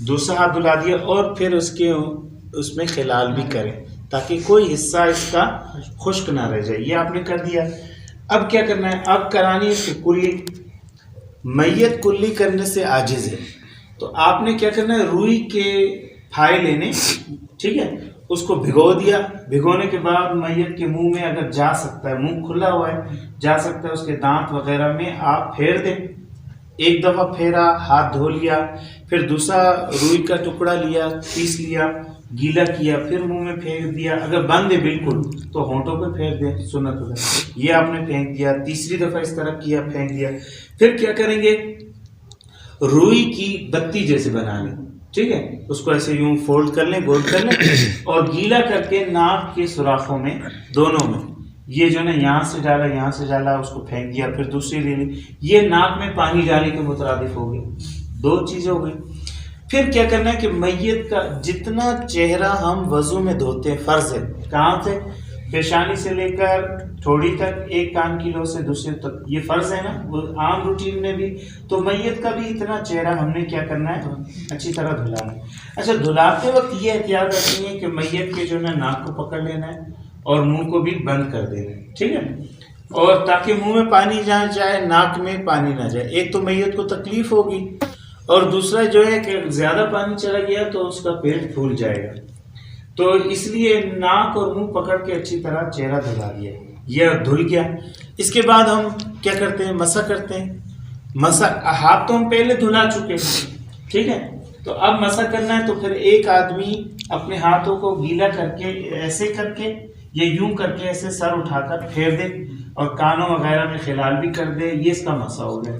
دوسرا ہاتھ دھلا دیا، اور پھر اس میں خلال بھی کریں تاکہ کوئی حصہ اس کا خشک نہ رہ جائے. یہ آپ نے کر دیا. اب کیا کرنا ہے، اب کرانی ہے کلی. میت کلی کرنے سے عاجز ہے تو آپ نے کیا کرنا ہے، روئی کے پھائے لینے، ٹھیک ہے، اس کو بھگو دیا. بھگونے کے بعد میت کے منہ میں اگر جا سکتا ہے، منہ کھلا ہوا ہے جا سکتا ہے، اس کے دانت وغیرہ میں آپ پھیر دیں. ایک دفعہ پھیرا، ہاتھ دھو لیا، پھر دوسرا روئی کا ٹکڑا لیا، پیس لیا، گیلا کیا، پھر منہ میں پھینک دیا. اگر بند ہے بالکل تو ہونٹوں پہ پھینک دیں، سنت ہوگا. یہ آپ نے پھینک دیا. تیسری دفعہ اس طرح کیا، پھینک دیا. پھر کیا کریں گے، روئی کی بتی جیسے بنا لیں، ٹھیک ہے، اس کو ایسے یوں فولڈ کر لیں، گول کر لیں، اور گیلا کر کے ناک کے سوراخوں میں دونوں میں یہ جو ہے نا یہاں سے ڈالا، یہاں سے ڈالا، اس کو پھینک دیا. پھر دوسری لے لی، یہ ناک میں پانی ڈالنے کے مترادف ہو گئی. 2 چیزیں ہو گئی. پھر کیا کرنا ہے کہ میت کا جتنا چہرہ ہم وضو میں دھوتے ہیں فرض ہے، کہاں سے، پیشانی سے لے کر تھوڑی تک، ایک کان کی لو سے دوسرے تک، یہ فرض ہے نا، وہ عام روٹین میں بھی. تو میت کا بھی اتنا چہرہ ہم نے کیا کرنا ہے، اچھی طرح دھلانا ہے. اچھا، دھلاتے وقت یہ احتیاط رکھنی ہے کہ میت کے جو ہے نا ناک کو پکڑ لینا ہے اور منہ کو بھی بند کر دینا ہے، ٹھیک ہے، اور تاکہ منہ میں پانی جہاں جائے ناک میں پانی نہ جائے. ایک تو میت کو تکلیف ہوگی، اور دوسرا جو ہے کہ زیادہ پانی چلا گیا تو اس کا پیٹ پھول جائے گا. تو اس لیے ناک اور منہ پکڑ کے اچھی طرح چہرہ دھلا دیا، یہ دھل گیا. اس کے بعد ہم کیا کرتے ہیں، مسح کرتے ہیں. مسح، ہاتھ تو ہم پہلے دھلا چکے ہیں، ٹھیک ہے، تو اب مسح کرنا ہے. تو پھر ایک آدمی اپنے ہاتھوں کو گیلا کر کے ایسے کر کے یا یوں کر کے ایسے سر اٹھا کر پھیر دے اور کانوں وغیرہ میں خلال بھی کر دے. یہ اس کا مسح ہو گیا.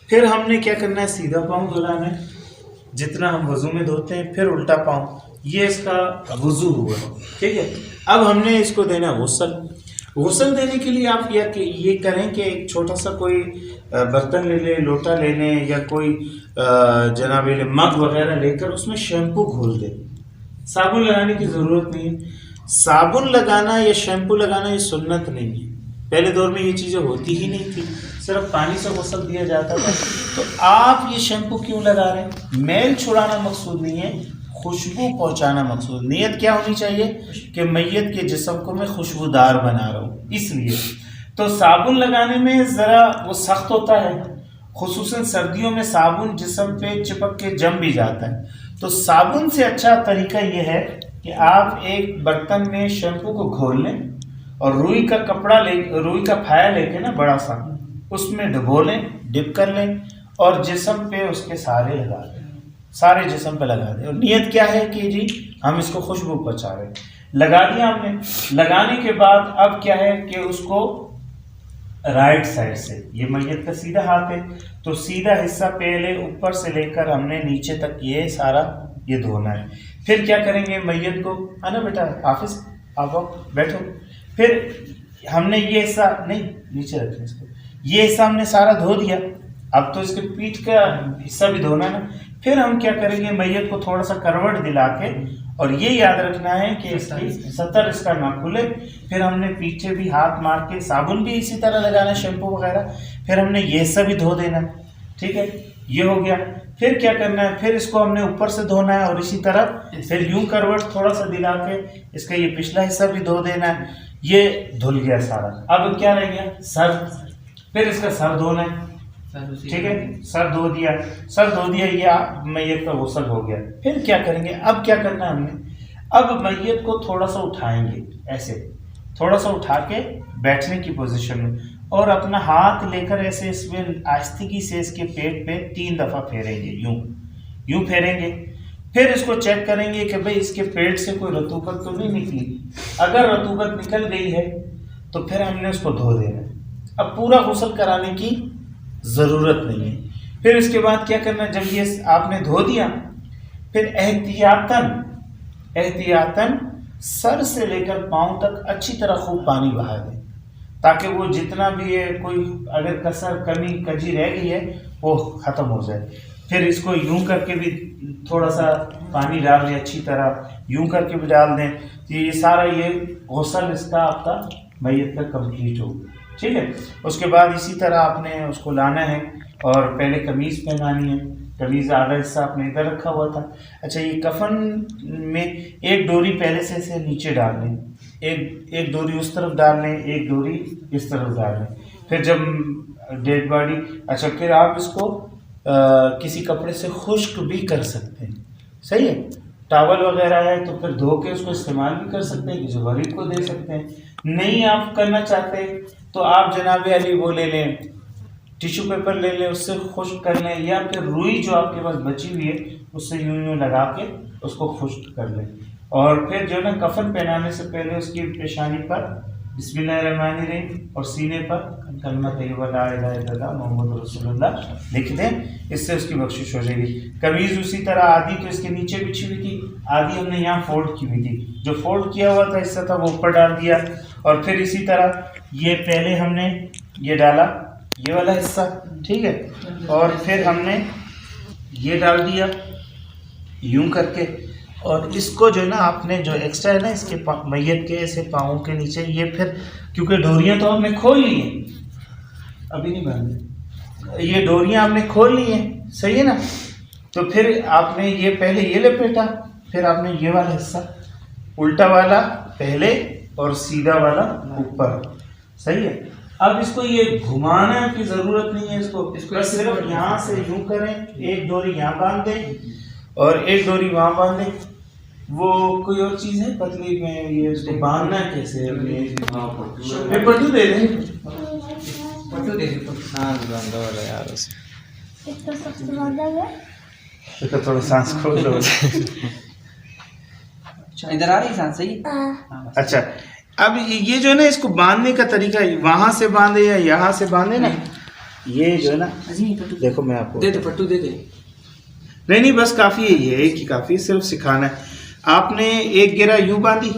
پھر ہم نے کیا کرنا ہے، سیدھا پاؤں دھلانا ہے جتنا ہم وضو میں دھوتے ہیں، پھر الٹا پاؤں. یہ اس کا وضو ہوا، ٹھیک ہے. اب ہم نے اس کو دینا غسل. غسل دینے کے لیے آپ یہ کریں کہ ایک چھوٹا سا کوئی برتن لے لیں، لوٹا لے لیں، یا کوئی جناب مگ وغیرہ لے کر اس میں شیمپو گھول دیں. صابن لگانے کی ضرورت نہیں ہے. صابن لگانا یا شیمپو لگانا یہ سنت نہیں ہے، پہلے دور میں یہ چیزیں ہوتی ہی نہیں تھی، صرف پانی سے غسل دیا جاتا تھا. تو آپ یہ شیمپو کیوں لگا رہے ہیں؟ میل چھڑانا مقصود نہیں ہے، خوشبو پہنچانا مقصود. نیت کیا ہونی چاہیے کہ میت کے جسم کو میں خوشبودار بنا رہا ہوں، اس لیے. تو صابن لگانے میں ذرا وہ سخت ہوتا ہے، خصوصاً سردیوں میں صابن جسم پہ چپک کے جم بھی جاتا ہے. تو صابن سے اچھا طریقہ یہ ہے کہ آپ ایک برتن میں شیمپو کو گھول لیں اور روئی کا کپڑا روئی کا پھایا لے کے نا بڑا سا اس میں ڈبو لیں، ڈپ کر لیں اور جسم پہ اس کے سارے لگا دیں، سارے جسم پہ لگا دیں. اور نیت کیا ہے کہ جی ہم اس کو خوشبو پہنچا رہے ہیں. لگا دیا ہم نے. لگانے کے بعد اب کیا ہے کہ اس کو رائٹ سائڈ سے، یہ میت کا سیدھا ہاتھ ہے تو سیدھا حصہ پہلے اوپر سے لے کر ہم نے نیچے تک یہ سارا یہ دھونا ہے. پھر کیا کریں گے، میت کو آنا بیٹا حافظ آپ بیٹھو. پھر ہم نے یہ حصہ نہیں نیچے رکھیں اس کو، یہ حصہ ہم نے سارا دھو دیا. اب تو اس کے پیٹھ کا حصہ بھی دھونا ہے نا. پھر ہم کیا کریں گے، میت کو تھوڑا سا کروٹ دلا کے، اور یہ یاد رکھنا ہے کہ اس کی سطر اس کا نہ کھلے. پھر ہم نے پیچھے بھی ہاتھ مار کے، صابن بھی اسی طرح لگانا، شیمپو وغیرہ. پھر ہم نے یہ حصہ بھی دھو دینا. ٹھیک ہے، یہ ہو گیا. پھر کیا کرنا ہے، پھر اس کو ہم نے اوپر سے دھونا ہے اور اسی طرح پھر یوں کروٹ تھوڑا سا دلا کے اس کا یہ پچھلا حصہ بھی دھو دینا ہے. یہ دھل گیا سارا. اب کیا رہ گیا، سر. پھر اس کا سر دھونا ہے. ٹھیک ہے، سر دھو دیا، یہ میت کا غسل ہو گیا. پھر کیا کریں گے، اب کیا کرنا ہے ہم نے، اب میت کو تھوڑا سا اٹھائیں گے، ایسے تھوڑا سا اٹھا کے بیٹھنے کی پوزیشن میں، اور اپنا ہاتھ لے کر ایسے اس میں آہستگی سے اس کے پیٹ پہ 3 دفعہ پھیریں گے، یوں پھیریں گے. پھر اس کو چیک کریں گے کہ بھئی اس کے پیٹ سے کوئی رطوبت تو نہیں نکلی. اگر رطوبت نکل گئی ہے تو پھر ہم نے اس کو دھو دینا. اب پورا غسل کرانے کی ضرورت نہیں ہے. پھر اس کے بعد کیا کرنا، جب یہ آپ نے دھو دیا، پھر احتیاطاً سر سے لے کر پاؤں تک اچھی طرح خوب پانی بہا دیں، تاکہ وہ جتنا بھی ہے، کوئی اگر کسر کمی کجی رہ گئی ہے وہ ختم ہو جائے. پھر اس کو یوں کر کے بھی تھوڑا سا پانی ڈال دیں، اچھی طرح یوں کر کے بھی ڈال دیں. تو یہ سارا یہ غسل اس کا آپ کا میت کا کمپلیٹ ہوگا. ٹھیک ہے. اس کے بعد اسی طرح آپ نے اس کو لانا ہے اور پہلے قمیض پہنانی ہے. قمیض آدھا حصہ آپ نے ادھر رکھا ہوا تھا. اچھا، یہ کفن میں ایک ڈوری پہلے سے اسے نیچے ڈال لیں، ایک ڈوری اس طرف ڈال لیں، ایک ڈوری اس طرف ڈال لیں. پھر جب ڈیڈ باڈی، اچھا پھر آپ اس کو کسی کپڑے سے خشک بھی کر سکتے ہیں. صحیح ہے، ٹاول وغیرہ ہے تو پھر دھو کے اس کو استعمال بھی کر سکتے ہیں، کسی غریب کو دے سکتے ہیں. نہیں آپ کرنا چاہتے تو آپ جناب علی وہ لے لیں، ٹیشو پیپر لے لیں، اس سے خشک کر لیں، یا پھر روئی جو آپ کے پاس بچی ہوئی ہے اس سے یوں لگا کے اس کو خشک کر لیں. اور پھر جو ہے نا کفن پہنانے سے پہلے اس کی پیشانی پر بسم اللہ الرحمن الرحیم اور سینے پر کلمہ طیبہ لا الہ الا اللہ محمد رسول اللہ لکھ دیں. اس سے اس کی بخشش ہو جائے گی. قمیض اسی طرح آدھی تو اس کے نیچے بچھی ہوئی تھی، آدھی ہم نے یہاں فولڈ کی ہوئی تھی. جو فولڈ کیا ہوا تھا حصہ تھا وہ اوپر ڈال دیا. اور پھر اسی طرح یہ پہلے ہم نے یہ ڈالا، یہ والا حصہ. ٹھیک ہے. اور پھر ہم نے یہ ڈال دیا یوں کر کے. اور اس کو جو ہے نا آپ نے جو ایکسٹرا ہے نا اس کے میت کے ایسے پاؤں کے نیچے، یہ پھر کیونکہ ڈوریاں تو آپ نے کھول لی ہیں، ابھی نہیں باندھی، یہ ڈوریاں آپ نے کھول لی ہیں. صحیح ہے نا. تو پھر آپ نے یہ پہلے یہ لپیٹا، پھر آپ نے یہ والا حصہ الٹا والا پہلے اور سیدھا والا اوپر. صحیح ہے. اب اس کو یہ گھمانا کی ضرورت نہیں ہے، اس کو بس صرف یہاں سے یوں کریں، ایک ڈوری یہاں باندھ دیں اور ایک ڈوری وہاں باندھ دیں. وہ کوئی اور چیز ہے پتلی میں، یہ اس کو باندھنا کیسے ہے؟ پٹو دے دیں، پٹو دے دیں. ہاں باندھا والا یار، اس کا تھوڑا سانس کھول لو. ادھر آ رہی سانس صحیح. اچھا، اب یہ جو ہے نا اس کو باندھنے کا طریقہ وہاں سے باندھے یا یہاں سے باندھے نا، یہ جو ہے نا دیکھو میں آپ کو دے دے پٹو دے دے. نہیں بس کافی ہے، یہ ایک ہی کافی، صرف سکھانا ہے. آپ نے ایک گرہ یوں باندھی،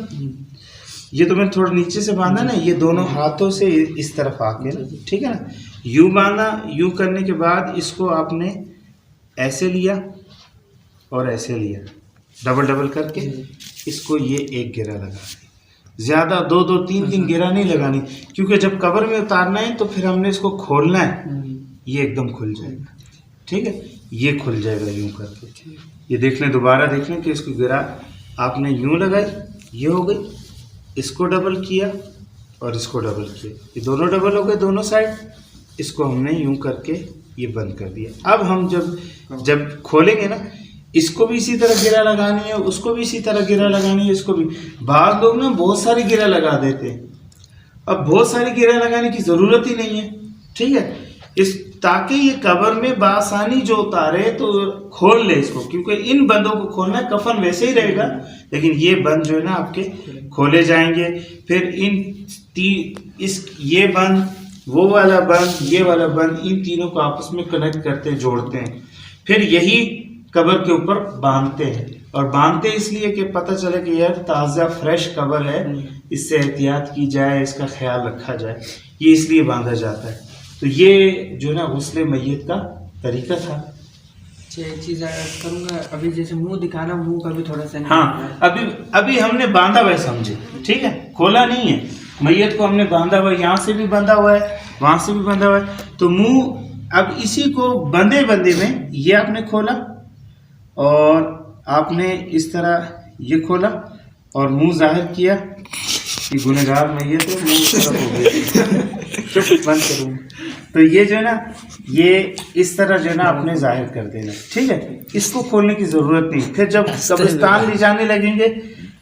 یہ تو میں تھوڑا نیچے سے باندھا نا، یہ دونوں ہاتھوں سے اس طرف آ کے نا، ٹھیک ہے نا، یوں باندھا. یوں کرنے کے بعد اس کو آپ نے ایسے لیا اور ایسے لیا، ڈبل کر کے اس کو یہ ایک گرہ لگا دیں. زیادہ 2-3 گرہ نہیں لگانی، کیونکہ جب قبر میں اتارنا ہے تو پھر ہم نے اس کو کھولنا ہے، یہ ایک دم کھل جائے گا، ٹھیک ہے، یہ کھل جائے گا یوں کر کے. یہ دیکھ لیں، دوبارہ دیکھ لیں کہ اس کی گرہ آپ نے یوں لگائی، یہ ہو گئی، اس کو ڈبل کیا اور اس کو ڈبل کیا، یہ دونوں ڈبل ہو گئے دونوں سائڈ، اس کو ہم نے یوں کر کے یہ بند کر دیا. اب ہم جب کھولیں گے نا، اس کو بھی اسی طرح گرہ لگانی ہے، اس کو بھی اسی طرح گرہ لگانی ہے، اس کو بھی. بعض لوگ نا بہت ساری گرہ لگا دیتے ہیں، اب بہت ساری گرہ لگانے کی ضرورت ہی نہیں ہے، ٹھیک ہے، تاکہ یہ قبر میں بآسانی جو اتارے تو کھول لے اس کو، کیونکہ ان بندوں کو کھولنا ہے، کفن ویسے ہی رہے گا لیکن یہ بند جو ہے نا آپ کے کھولے جائیں گے. پھر یہ بند، وہ والا بند، یہ والا بند، ان تینوں کو آپس میں کنیکٹ کرتے ہیں، جوڑتے ہیں، پھر یہی قبر کے اوپر باندھتے ہیں. اور باندھتے اس لیے کہ پتہ چلے کہ یار تازہ فریش قبر ہے، اس سے احتیاط کی جائے، اس کا خیال رکھا جائے، یہ اس لیے باندھا جاتا ہے. تو یہ جو ہے نا غسل میت کا طریقہ تھا. ایک چیز کروں گا، ابھی جیسے منہ دکھانا، منہ کا بھی تھوڑا سا. ہاں، ابھی ہم نے باندھا ہوا ہے، سمجھے، ٹھیک ہے، کھولا نہیں ہے. میت کو ہم نے باندھا ہوا ہے، یہاں سے بھی باندھا ہوا ہے، وہاں سے بھی باندھا ہوا ہے. تو منہ، اب اسی کو بندے میں یہ آپ نے کھولا اور آپ نے اس طرح یہ کھولا اور منہ ظاہر کیا کہ گنہگار میت ہے، منہ اس طرح ہو گیا. بند کروں. تو یہ جو ہے نا، یہ اس طرح جو ہے نا اپنے ظاہر کر دینا، ٹھیک ہے، اس کو کھولنے کی ضرورت نہیں. پھر جب قبرستان لے جانے لگیں گے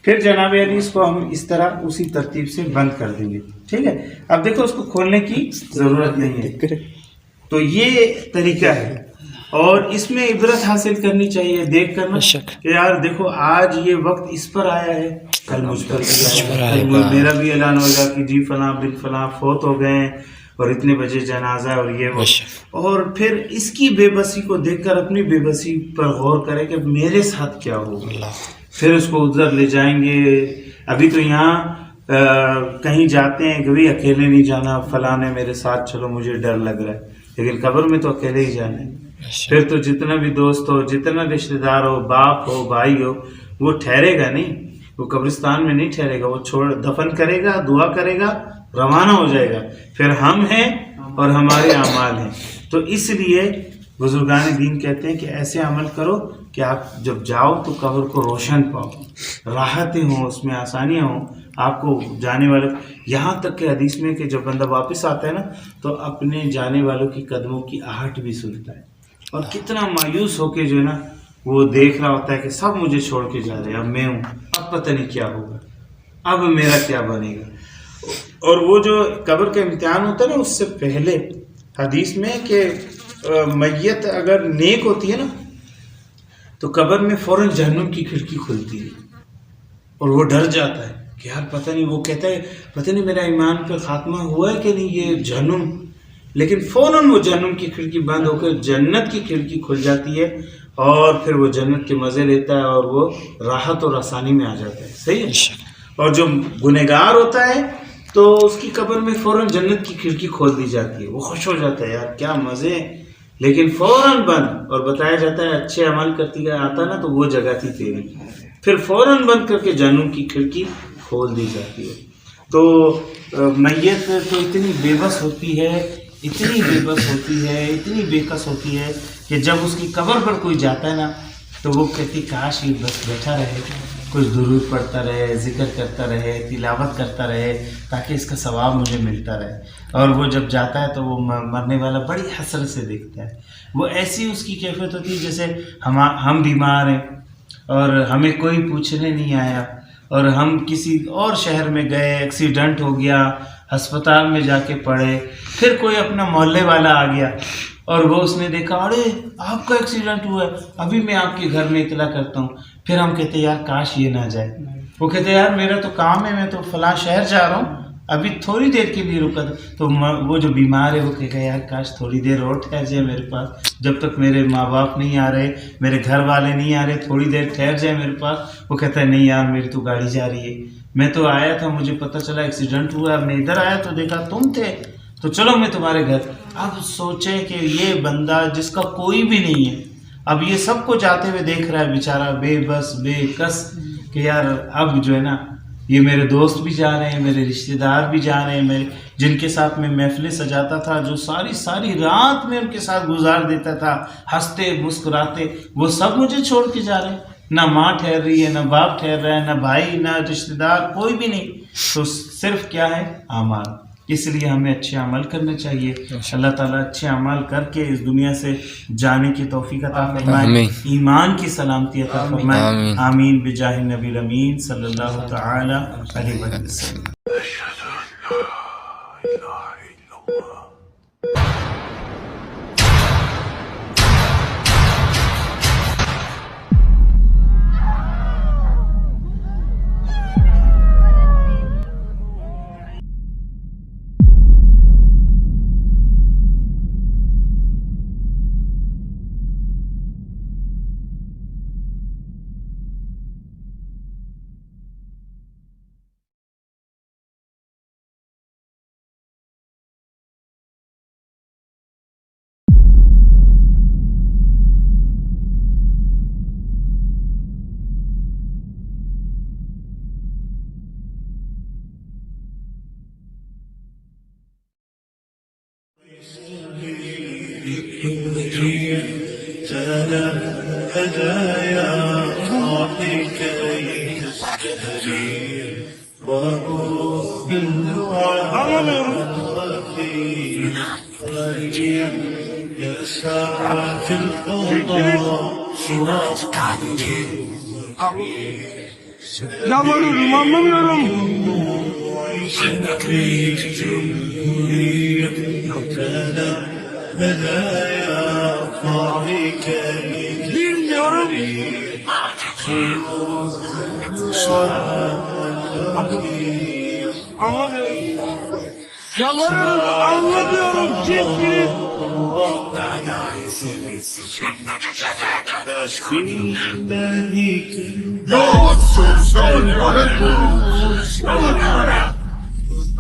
پھر جناب علی اس کو ہم اس طرح اسی ترتیب سے بند کر دیں گے، ٹھیک ہے. اب دیکھو اس کو کھولنے کی ضرورت نہیں ہے. تو یہ طریقہ ہے، اور اس میں عبرت حاصل کرنی چاہیے دیکھ کر کہ یار دیکھو آج یہ وقت اس پر آیا ہے، کل مجھ پر میرا بھی اعلان ہوگا کہ جی فلاں بن فلاں فوت ہو گئے ہیں اور اتنے بجے جنازہ اور یہ، اور پھر اس کی بے بسی کو دیکھ کر اپنی بے بسی پر غور کرے کہ میرے ساتھ کیا ہوگا. پھر اس کو ادھر لے جائیں گے. ابھی تو یہاں کہیں جاتے ہیں کبھی اکیلے نہیں جانا، فلاں نے میرے ساتھ چلو مجھے ڈر لگ رہا ہے، لیکن قبر میں تو اکیلے ہی جانا ہے. پھر تو جتنا بھی دوست ہو، جتنا رشتہ دار ہو، باپ ہو، بھائی ہو، وہ ٹھہرے گا نہیں، وہ قبرستان میں نہیں ٹھہرے گا، وہ دفن کرے گا، دعا کرے گا، روانہ ہو جائے گا. پھر ہم ہیں اور ہمارے اعمال ہیں. تو اس لیے بزرگان دین کہتے ہیں کہ ایسے عمل کرو کہ آپ جب جاؤ تو قبر کو روشن پاؤ، راحتیں ہوں، اس میں آسانیاں ہوں آپ کو جانے والوں. یہاں تک کہ حدیث میں کہ جب بندہ واپس آتا ہے نا تو اپنے جانے والوں کی قدموں کی آہٹ بھی سنتا ہے، اور کتنا مایوس ہو کے جو ہے نا وہ دیکھ رہا ہوتا ہے کہ سب مجھے چھوڑ کے جا رہے ہیں، اب میں ہوں، اب پتہ نہیں کیا ہوگا، اب میرا کیا بنے گا. اور وہ جو قبر کا امتحان ہوتا ہے نا، اس سے پہلے حدیث میں کہ میت اگر نیک ہوتی ہے نا تو قبر میں فوراً جہنم کی کھڑکی کھلتی ہے اور وہ ڈر جاتا ہے کہ یار پتہ نہیں، وہ کہتا ہے پتہ نہیں میرا ایمان کا خاتمہ ہوا ہے کہ نہیں، یہ جہنم. لیکن فوراً وہ جہنم کی کھڑکی بند ہو کر جنت کی کھڑکی کھل جاتی ہے اور پھر وہ جنت کے مزے لیتا ہے اور وہ راحت اور آسانی میں آ جاتا ہے. صحیح ہے. اور جو گنہگار ہوتا ہے تو اس کی قبر میں فوراً جنت کی کھڑکی کھول دی جاتی ہے، وہ خوش ہو جاتا ہے، یار کیا مزے ہیں، لیکن فوراً بند. اور بتایا جاتا ہے اچھے عمل کرتی گیا آتا نا تو وہ جگہ تھی تیری، پھر فوراً بند کر کے جہنم کی کھڑکی کھول دی جاتی ہے. تو میت تو اتنی بے بس ہوتی ہے، اتنی بے بس ہوتی ہے، اتنی بے کس ہوتی ہے کہ جب اس کی قبر پر کوئی جاتا ہے نا تو وہ کہتی کاش یہ بس بیٹھا رہے، کچھ درود پڑھتا رہے، ذکر کرتا رہے، تلاوت کرتا رہے، تاکہ اس کا ثواب مجھے ملتا رہے. اور وہ جب جاتا ہے تو وہ مرنے والا بڑی حسرت سے دیکھتا ہے. وہ ایسی اس کی کیفیت ہوتی ہے جیسے ہم بیمار ہیں اور ہمیں کوئی پوچھنے نہیں آیا، اور ہم کسی اور شہر میں گئے، ایکسیڈنٹ ہو گیا، ہسپتال میں جا کے پڑے، پھر کوئی اپنا محلے والا آ گیا اور وہ اس نے دیکھا ارے آپ کا ایکسیڈنٹ ہوا ہے، ابھی میں آپ کے گھر میں اطلاع کرتا ہوں. پھر ہم کہتے ہیں یار کاش یہ نہ جائے. وہ کہتے ہیں یار میرا تو کام ہے، میں تو فلاں شہر جا رہا ہوں، ابھی تھوڑی دیر کے لیے رکا تھا. تو وہ جو بیمار ہے وہ کہے گا یار کاش تھوڑی دیر اور ٹھہر جائے میرے پاس، جب تک میرے ماں باپ نہیں آ رہے، میرے گھر والے نہیں آ رہے، تھوڑی دیر ٹھہر جائے میرے پاس. وہ کہتا ہے نہیں یار میری تو گاڑی جا رہی ہے، میں تو آیا تھا، مجھے پتہ چلا ایکسیڈنٹ ہوا، میں ادھر آیا تو دیکھا تم تھے، تو چلو میں تمہارے گھر. اب سوچیں کہ یہ بندہ جس کا کوئی بھی نہیں ہے، اب یہ سب کو جاتے ہوئے دیکھ رہا ہے، بیچارہ بے بس بے کس کہ یار اب جو ہے نا یہ میرے دوست بھی جا رہے ہیں, میرے رشتہ دار بھی جا رہے ہیں, میرے جن کے ساتھ میں محفلیں سجاتا تھا, جو ساری رات میں ان کے ساتھ گزار دیتا تھا ہنستے مسکراتے, وہ سب مجھے چھوڑ کے جا رہے ہیں. نہ ماں ٹھہر رہی ہے, نہ باپ ٹھہر رہا ہے, نہ بھائی, نہ رشتہ دار, کوئی بھی نہیں. تو صرف کیا ہے, اعمال. اس لیے ہمیں اچھے عمل کرنے چاہیے. اللہ تعالیٰ اچھے عمل کر کے اس دنیا سے جانے کی توفیق عطا فرمائے, ایمان کی سلامتی عطا فرمائے. آمین بجاہ نبی الامین صلی اللہ تعالی علیہ وسلم.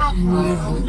Anlamıyorum.